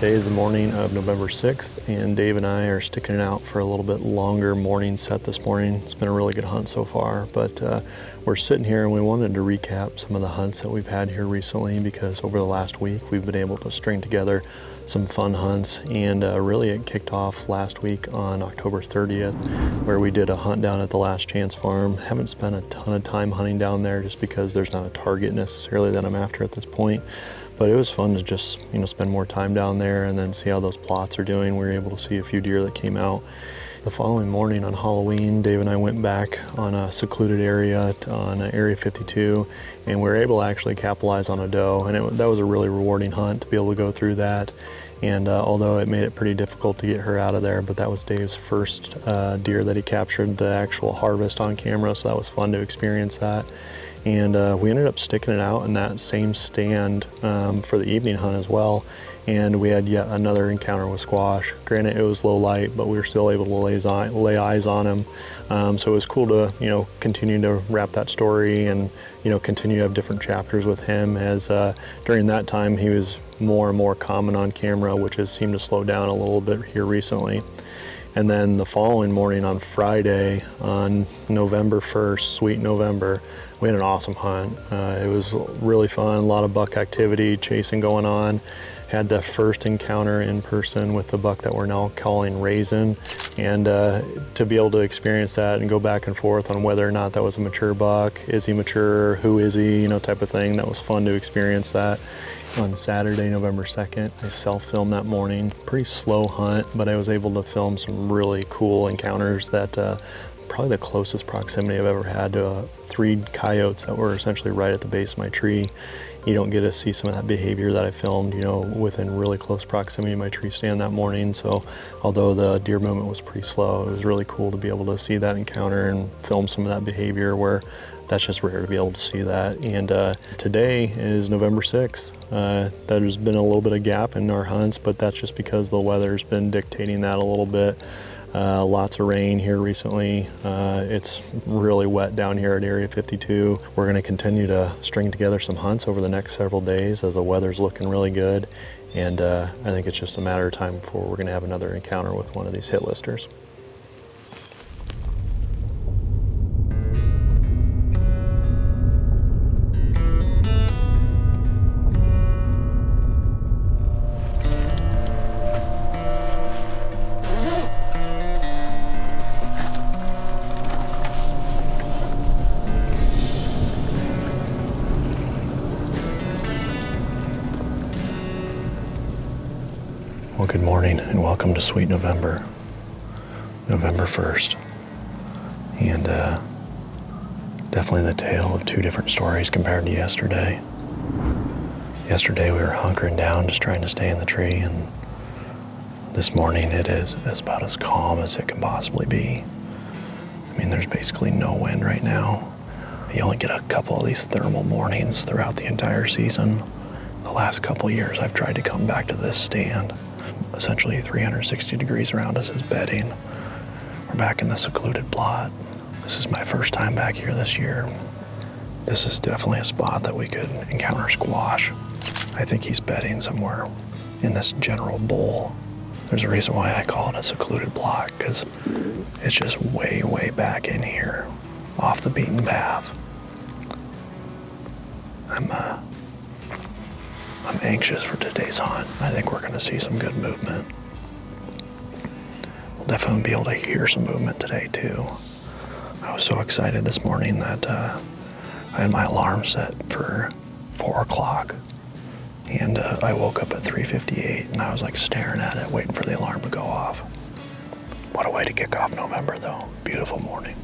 Today is the morning of November 6th, and Dave and I are sticking it out for a little bit longer morning set this morning. It's been a really good hunt so far, but we're sitting here and we wanted to recap some of the hunts that we've had here recently, because over the last week we've been able to string together some fun hunts, and really it kicked off last week on October 30th, where we did a hunt down at the Last Chance Farm. Haven't spent a ton of time hunting down there just because there's not a target necessarily that I'm after at this point. But it was fun to just, spend more time down there and then see how those plots are doing. We were able to see a few deer that came out. The following morning on Halloween, Dave and I went back on a secluded area on Area 52, and we were able to actually capitalize on a doe. And that was a really rewarding hunt to be able to go through that. And although it made it pretty difficult to get her out of there, but that was Dave's first deer that he captured the actual harvest on camera, so that was fun to experience that. And we ended up sticking it out in that same stand for the evening hunt as well. And we had yet another encounter with squash. Granted, it was low light, but we were still able to lay eyes on him. So it was cool to, continue to wrap that story and, continue to have different chapters with him, as during that time he was more and more common on camera, which has seemed to slow down a little bit here recently. And then the following morning on Friday, on November 1st, sweet November, we had an awesome hunt. It was really fun, a lot of buck activity, chasing going on. Had the first encounter in person with the buck that we're now calling Raisin. And to be able to experience that and go back and forth on whether or not that was a mature buck, is he mature, who is he, type of thing. That was fun to experience that. On Saturday, November 2nd, I self-filmed that morning. Pretty slow hunt, but I was able to film some really cool encounters that probably the closest proximity I've ever had to 3 coyotes that were essentially right at the base of my tree. You don't get to see some of that behavior that I filmed, within really close proximity to my tree stand that morning. So although the deer movement was pretty slow, it was really cool to be able to see that encounter and film some of that behavior, where that's just rare to be able to see that. And today is November 6th. There's been a little bit of gap in our hunts, but that's just because the weather's been dictating that a little bit. Lots of rain here recently. It's really wet down here at Area 52. We're going to continue to string together some hunts over the next several days as the weather's looking really good. And I think it's just a matter of time before we're going to have another encounter with one of these hit listers. Well, good morning and welcome to sweet November, November 1st. And definitely the tale of 2 different stories compared to yesterday. Yesterday we were hunkering down, just trying to stay in the tree, and this morning it's about as calm as it can possibly be. I mean, there's basically no wind right now. You only get a couple of these thermal mornings throughout the entire season. The last couple of years I've tried to come back to this stand. Essentially 360 degrees around us is bedding. We're back in the secluded plot. This is my first time back here this year. This is definitely a spot that we could encounter squash. I think he's bedding somewhere in this general bowl. There's a reason why I call it a secluded plot, because it's just way, way back in here, off the beaten path. I'm anxious for today's hunt. I think we're going to see some good movement. We'll definitely be able to hear some movement today too. I was so excited this morning that I had my alarm set for 4 o'clock, and I woke up at 3:58 and I was like staring at it, waiting for the alarm to go off. What a way to kick off November though. Beautiful morning.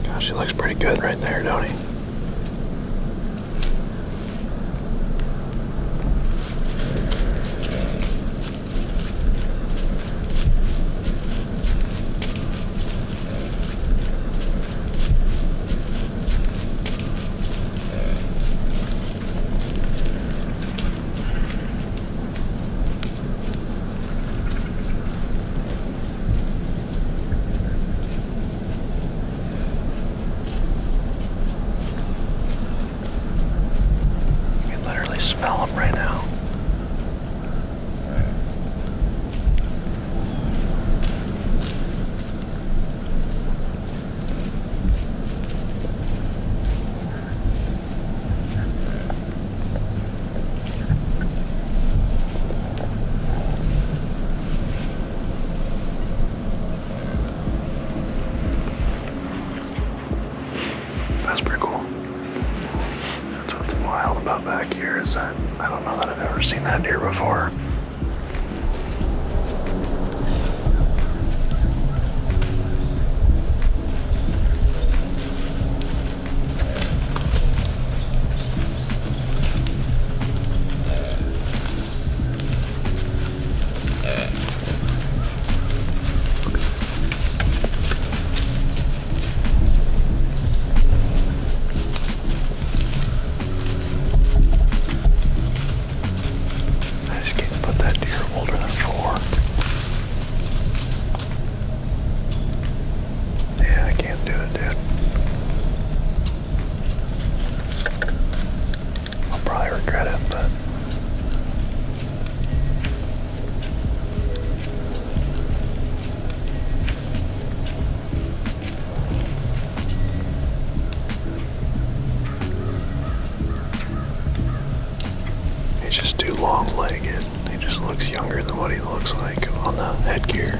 Gosh, he looks pretty good right there, don't he? Smell him right now. That's pretty cool. That's what's wild about back here is that I don't know that I've ever seen that deer before. Just too long-legged. He just looks younger than what he looks like on the headgear.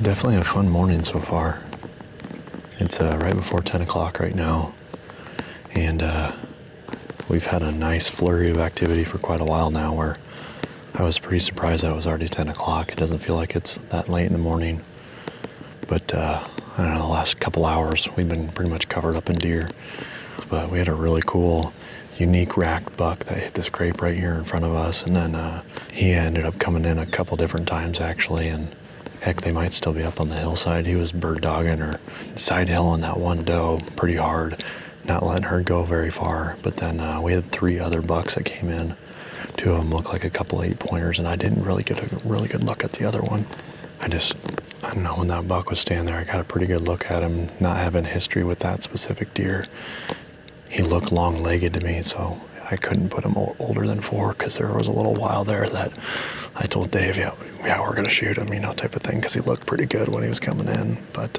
Definitely a fun morning so far. It's right before 10 o'clock right now, and we've had a nice flurry of activity for quite a while now where I was pretty surprised that it was already 10 o'clock. It doesn't feel like it's that late in the morning, but I don't know, the last couple hours we've been pretty much covered up in deer. But we had a really cool, unique racked buck that hit this scrape right here in front of us, and then he ended up coming in a couple different times actually, and heck, they might still be up on the hillside. He was bird dogging or side hilling that one doe pretty hard, not letting her go very far. But then we had 3 other bucks that came in Two of them look like a couple 8-pointers, and I didn't really get a really good look at the other one. I don't know, when that buck was standing there, I got a pretty good look at him, not having history with that specific deer. He looked long-legged to me, so I couldn't put him older than 4, because there was a little while there that I told Dave, yeah, we're gonna shoot him, you know, type of thing, because he looked pretty good when he was coming in. But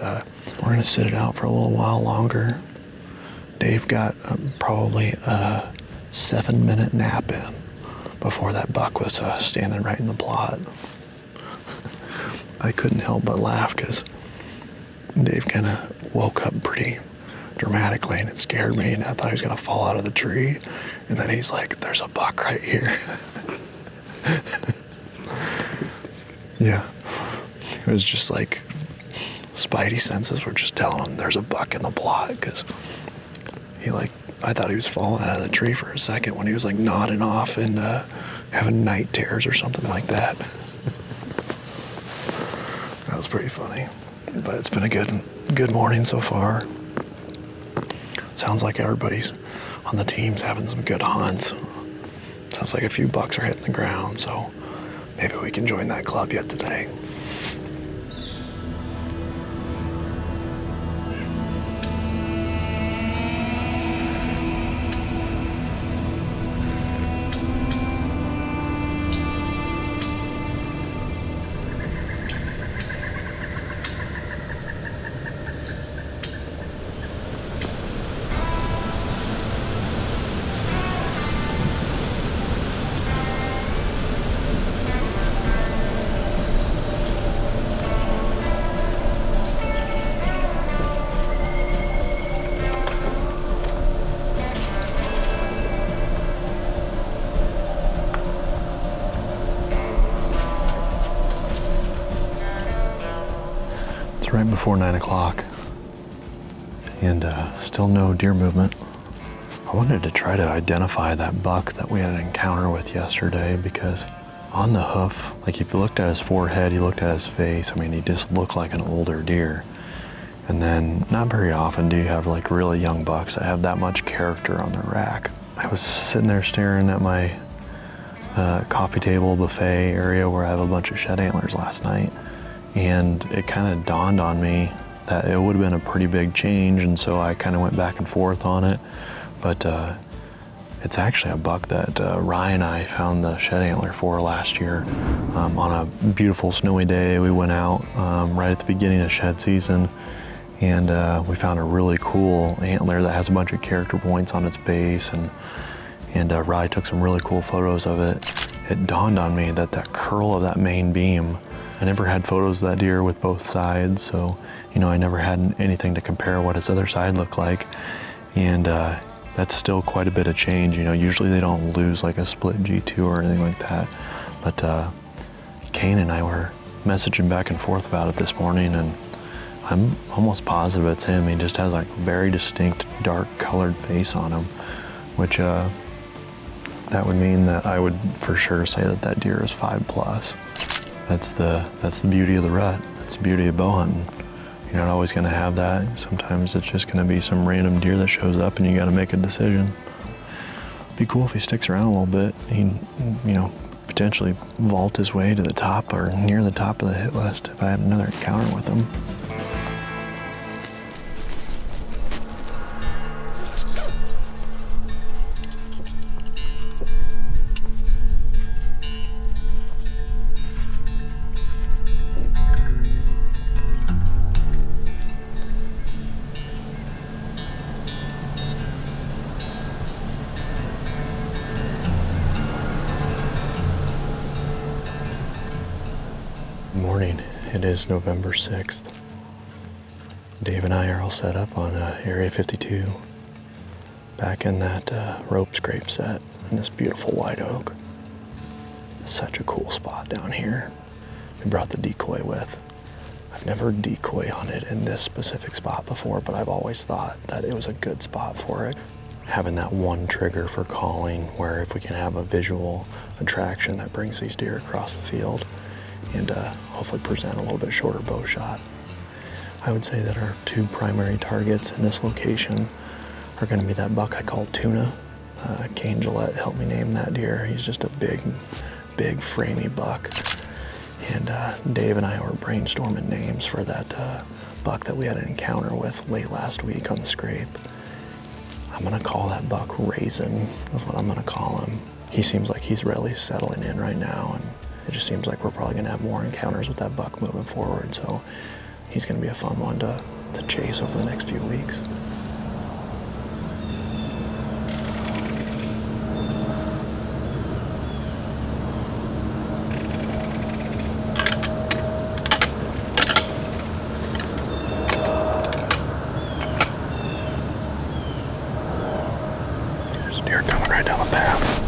we're gonna sit it out for a little while longer. Dave got probably a 7-minute nap in before that buck was standing right in the plot. I couldn't help but laugh because Dave kind of woke up pretty dramatically, and it scared me, and I thought he was gonna fall out of the tree. And then he's like, "There's a buck right here." Yeah, it was just like spidey senses were just telling him there's a buck in the plot, because I thought he was falling out of the tree for a second when he was like nodding off and having night terrors or something like that. That was pretty funny, but it's been a good morning so far. Sounds like everybody's on the team's having some good hunts. Sounds like a few bucks are hitting the ground, so maybe we can join that club yet today. Right before 9 o'clock, and still no deer movement. I wanted to try to identify that buck that we had an encounter with yesterday, because on the hoof, like if you looked at his forehead, you looked at his face, I mean, he just looked like an older deer. And then not very often do you have like really young bucks that have that much character on their rack. I was sitting there staring at my coffee table buffet area where I have a bunch of shed antlers last night. And it kind of dawned on me that it would have been a pretty big change, and so I kind of went back and forth on it. But it's actually a buck that Ryan and I found the shed antler for last year. On a beautiful snowy day, we went out right at the beginning of shed season, and we found a really cool antler that has a bunch of character points on its base, and Ryan took some really cool photos of it. It dawned on me that that curl of that main beam, I never had photos of that deer with both sides, so, you know, I never had anything to compare what his other side looked like. And that's still quite a bit of change. You know, usually they don't lose like a split G2 or anything like that. But Kane and I were messaging back and forth about it this morning, and I'm almost positive it's him. He just has like a very distinct dark colored face on him, which that would mean that I would for sure say that that deer is 5+. That's the beauty of the rut. That's the beauty of bow hunting. You're not always going to have that. Sometimes it's just going to be some random deer that shows up, and you got to make a decision. It'd be cool if he sticks around a little bit. He'd, you know, potentially vault his way to the top or near the top of the hit list if I had another encounter with him. Morning. It is November 6th. Dave and I are all set up on Area 52, back in that rope scrape set in this beautiful white oak. Such a cool spot down here. We brought the decoy with. I've never decoy hunted in this specific spot before, but I've always thought that it was a good spot for it. Having that one trigger for calling, where if we can have a visual attraction that brings these deer across the field, and hopefully present a little bit shorter bow shot. I would say that our two primary targets in this location are going to be that buck I call Tuna. Kane Gillette helped me name that deer. He's just a big, framey buck. And Dave and I were brainstorming names for that buck that we had an encounter with late last week on the scrape. I'm gonna call that buck Raisin, is what I'm gonna call him. He seems like he's really settling in right now, and it just seems like we're probably gonna have more encounters with that buck moving forward, so he's gonna be a fun one to chase over the next few weeks. There's a deer coming right down the path.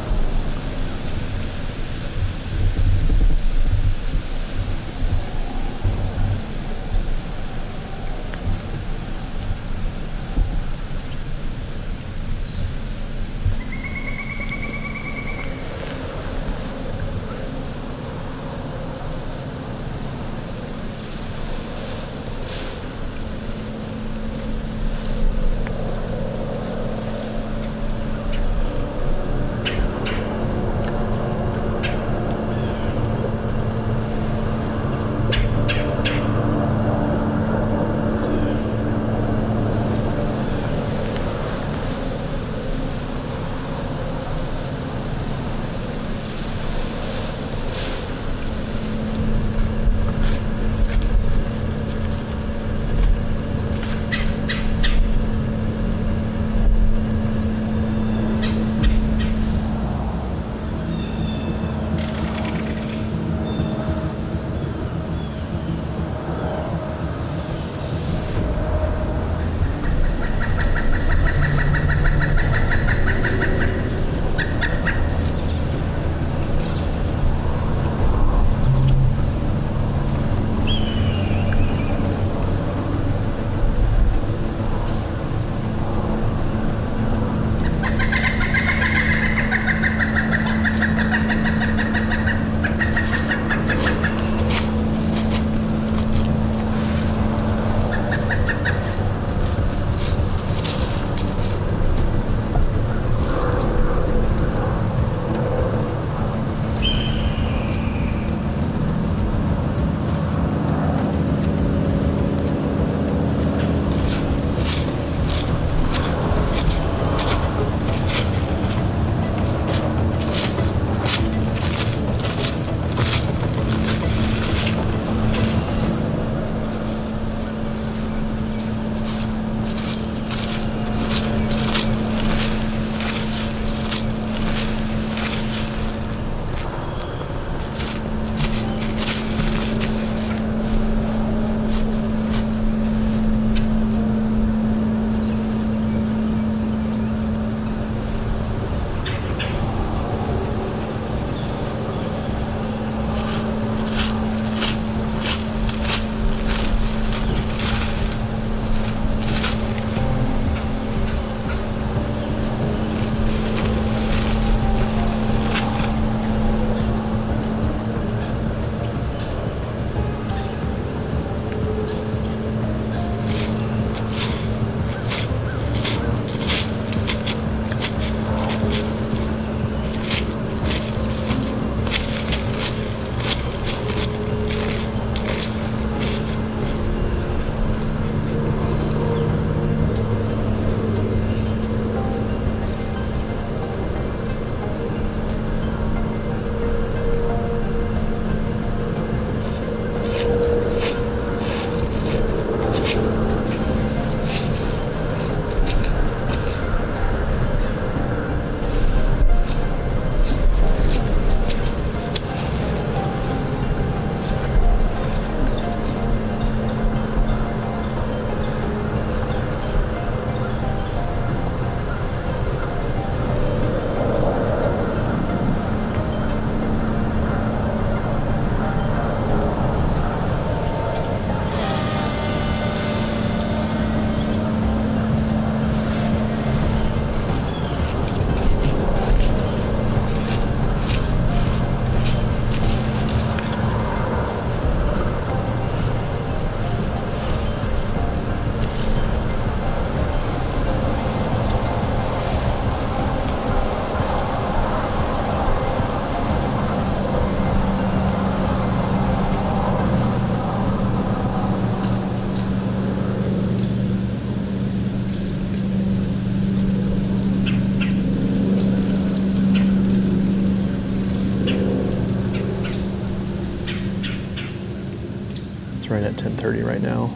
It's right at 10:30 right now.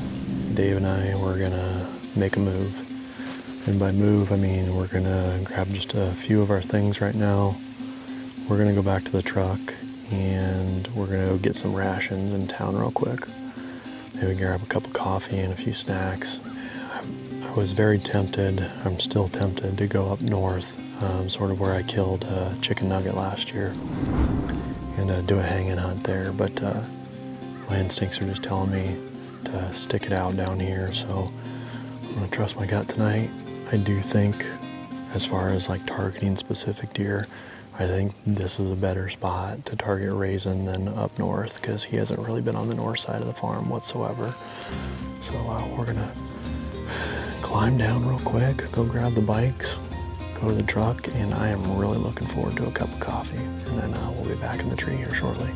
Dave and I, we're gonna make a move. And by move, I mean we're gonna grab just a few of our things right now. We're gonna go back to the truck and we're gonna go get some rations in town real quick. Maybe grab a cup of coffee and a few snacks. I was very tempted, I'm still tempted to go up north, sort of where I killed a chicken nugget last year, and do a hang and hunt there, but my instincts are just telling me to stick it out down here, so I'm gonna trust my gut tonight. I do think, as far as like targeting specific deer, I think this is a better spot to target Raisin than up north, because he hasn't really been on the north side of the farm whatsoever. So we're gonna climb down real quick, go grab the bikes, go to the truck, and I am really looking forward to a cup of coffee, and then we'll be back in the tree here shortly.